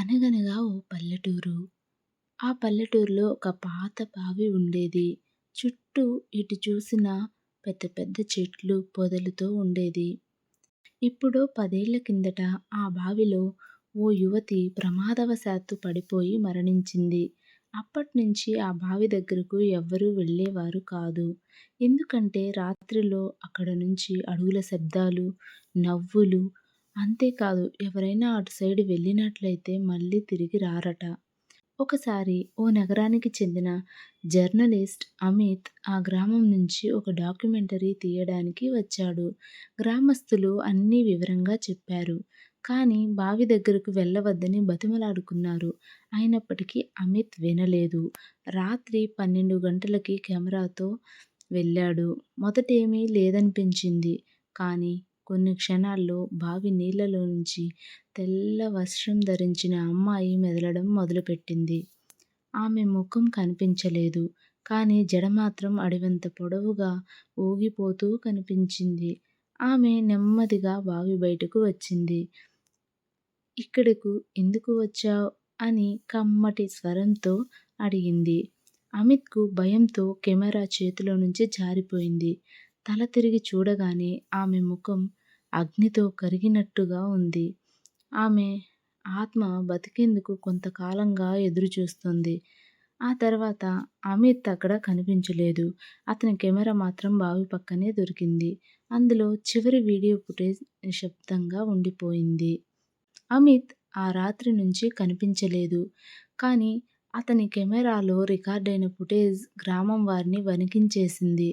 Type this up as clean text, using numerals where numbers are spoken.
అనగనగా ఓ పల్లెటూరు. ఆ పల్లెటూరులో ఒక పాత బావి ఉండేది. చుట్టూ ఎటు చూసినా పెద్ద పెద్ద చెట్లు, పొదలతో ఉండేది. ఎప్పుడో 10 ఏళ్ల కిందట ఆ బావిలో ఓ యువతి ప్రమాదవశాత్తు పడిపోయి మరణించింది. అప్పట్నుంచి ఆ బావి దగ్గరకు ఎవ్వరూ వెళ్ళేవారు కాదు. ఎందుకంటే రాత్రిలో అక్కడ నుంచి అడుగుల శబ్దాలు, నవ్వులు, అంతేకాదు ఎవరైనా అటు సైడ్ వెళ్ళినట్లయితే మళ్ళీ తిరిగి రారట. ఒకసారి ఓ నగరానికి చెందిన జర్నలిస్ట్ అమిత్ ఆ గ్రామం నుంచి ఒక డాక్యుమెంటరీ తీయడానికి వచ్చాడు. గ్రామస్తులు అన్నీ వివరంగా చెప్పారు. కానీ బావి దగ్గరకు వెళ్ళవద్దని బతిమలాడుకున్నారు. అయినప్పటికీ అమిత్ వినలేదు. రాత్రి 12 గంటలకి కెమెరాతో వెళ్ళాడు. మొదటేమీ లేదనిపించింది. కానీ కొన్ని క్షణాల్లో బావి నీళ్లలో నుంచి తెల్ల వస్త్రం ధరించిన అమ్మాయి మెదలడం మొదలుపెట్టింది. ఆమె ముఖం కనిపించలేదు. కానీ జడ మాత్రం అడివంత పొడవుగా ఊగిపోతూ కనిపించింది. ఆమె నెమ్మదిగా బావి బయటకు వచ్చింది. ఇక్కడకు ఎందుకు వచ్చావ్? అని కమ్మటి స్వరంతో అడిగింది. అమిత్‌కు భయంతో కెమెరా చేతిలో నుంచి జారిపోయింది. తల తిరిగి చూడగానే ఆమె ముఖం అగ్నితో కరిగినట్టుగా ఉంది. ఆమె ఆత్మ బతికేందుకు కొంతకాలంగా ఎదురుచూస్తోంది. ఆ తర్వాత అమిత్ అక్కడ కనిపించలేదు. అతని కెమెరా మాత్రం బావి పక్కనే దొరికింది. అందులో చివరి వీడియో ఫుటేజ్ నిశ్శబ్దంగా ఉండిపోయింది. అమిత్ ఆ రాత్రి నుంచి కనిపించలేదు. కానీ అతని కెమెరాలో రికార్డయిన ఫుటేజ్ గ్రామం వారిని వణికించేసింది.